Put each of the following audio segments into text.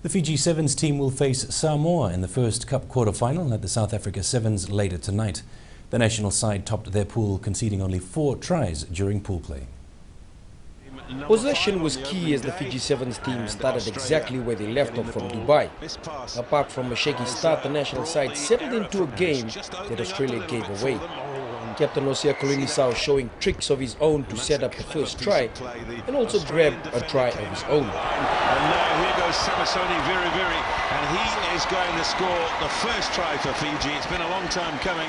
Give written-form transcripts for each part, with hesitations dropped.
The Fiji Sevens team will face Samoa in the first Cup quarter-final at the South Africa Sevens later tonight. The national side topped their pool, conceding only 4 tries during pool play. Possession was key as the Fiji Sevens team started exactly where they left off from Dubai. Apart from a shaky start, the national side settled into a game that Australia gave away. Captain Osia Kolinisau showing tricks of his own to set up the first try and also grabbed a try of his own. And now here goes Samasoni and he is going to score the first try for Fiji. It's been a long time coming,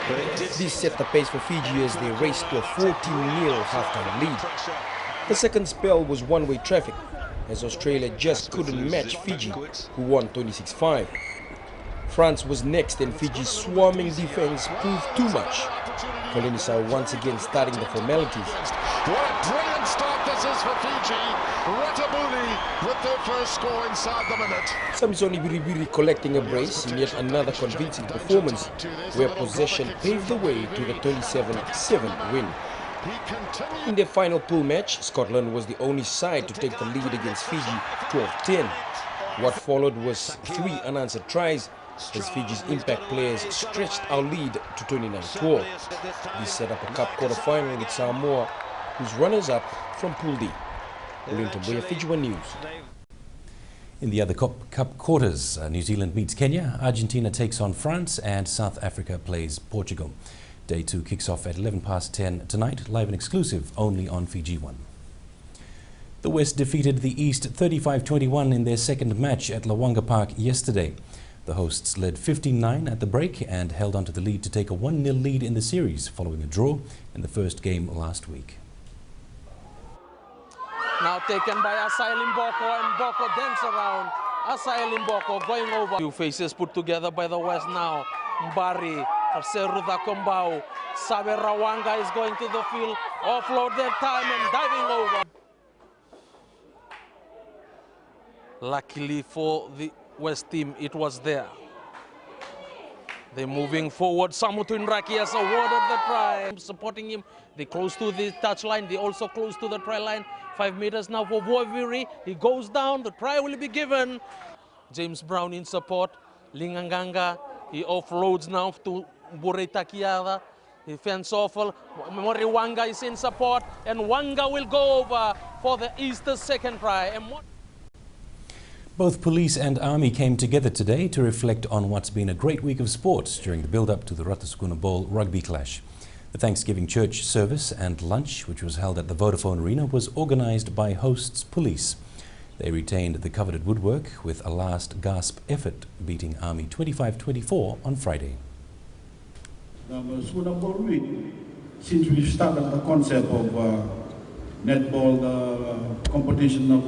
but it did. This set the pace for Fiji as they raced to a 14-0 halftime lead. The second spell was one-way traffic as Australia just couldn't match Fiji, who won 26-5. France was next and Fiji's swarming defense proved too much. Kolinisau once again starting the formalities. What a brilliant start this is for Fiji. Ratabuli with their first score inside the minute. Samisoni Biribiri collecting a brace in yet another convincing performance where possession paved the way to the 27-7 win. In their final pool match, Scotland was the only side to take the lead against Fiji 12-10. What followed was 3 unanswered tries as Fiji's impact players stretched our lead to 29-12. This set up a cup quarter-final with Samoa, whose runners-up from Pool D. Fiji One News. In the other Cup quarters, New Zealand meets Kenya, Argentina takes on France, and South Africa plays Portugal. Day 2 kicks off at 10:11 tonight, live and exclusive only on Fiji One. The West defeated the East 35-21 in their second match at Lawanga Park yesterday. The hosts led 15-9 at the break and held onto the lead to take a 1-0 lead in the series following a draw in the first game last week. Now taken by Asai Limboko, and Boko dance around. Asai Limboko going over. 2 faces put together by the West now. Mbari, Seruda Kombau, Sabe Rawanga is going to the field, offload their time and diving over. Luckily for the West team, it was there. They're moving forward. Samutu Nraki has awarded the try. Supporting him, they close to the touchline. They also close to the try line. 5 meters now for Voiviri. He goes down. The try will be given. James Brown in support. Linganganga. He offloads now to Bureta Kiara. He fence off. Mori Wanga is in support. And Wanga will go over for the Easter's second try. And both police and army came together today to reflect on what's been a great week of sports during the build-up to the Ratasukuna Bowl rugby clash. The Thanksgiving church service and lunch, which was held at the Vodafone Arena, was organised by hosts police. They retained the coveted woodwork with a last-gasp effort, beating Army 25-24 on Friday. The Sukuna Bowl week, since we started the concept of netball, the competition of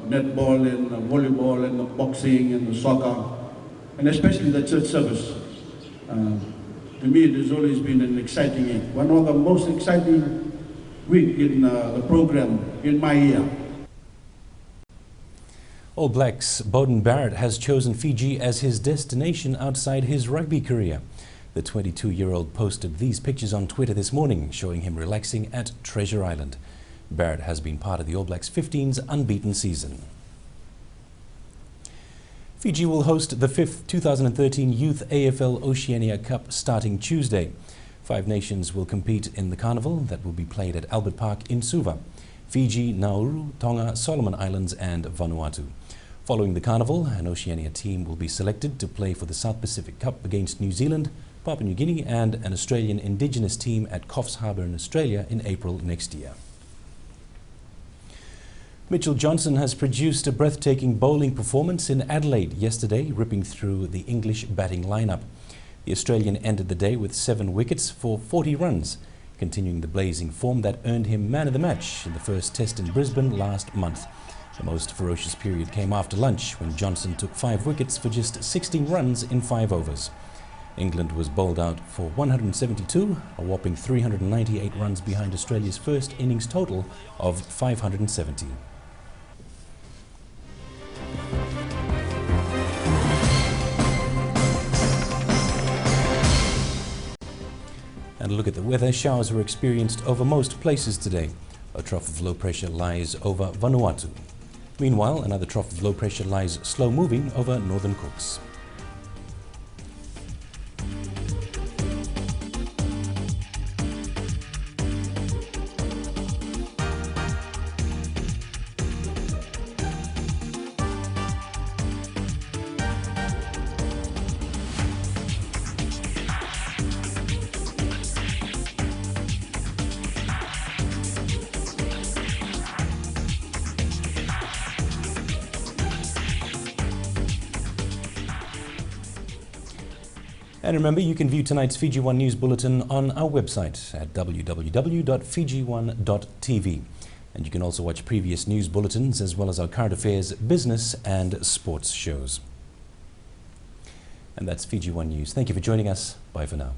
netball and volleyball and the boxing and the soccer, and especially the church service. To me, it has always been an exciting week. One of the most exciting week in the program in my year. All Blacks Beauden Barrett has chosen Fiji as his destination outside his rugby career. The 22-year-old posted these pictures on Twitter this morning, showing him relaxing at Treasure Island. Barrett has been part of the All Blacks 15's unbeaten season. Fiji will host the 5th 2013 Youth AFL Oceania Cup starting Tuesday. 5 nations will compete in the carnival that will be played at Albert Park in Suva: Fiji, Nauru, Tonga, Solomon Islands and Vanuatu. Following the carnival, an Oceania team will be selected to play for the South Pacific Cup against New Zealand, Papua New Guinea and an Australian Indigenous team at Coffs Harbour in Australia in April next year. Mitchell Johnson has produced a breathtaking bowling performance in Adelaide yesterday, ripping through the English batting lineup. The Australian ended the day with 7 wickets for 40 runs, continuing the blazing form that earned him man of the match in the first test in Brisbane last month. The most ferocious period came after lunch, when Johnson took 5 wickets for just 16 runs in 5 overs. England was bowled out for 172, a whopping 398 runs behind Australia's first innings total of 570. And a look at the weather. Showers were experienced over most places today. A trough of low pressure lies over Vanuatu. Meanwhile, another trough of low pressure lies slow moving over northern Cooks. And remember, you can view tonight's Fiji One News Bulletin on our website at www.fijione.tv. And you can also watch previous news bulletins as well as our current affairs, business and sports shows. And that's Fiji One News. Thank you for joining us. Bye for now.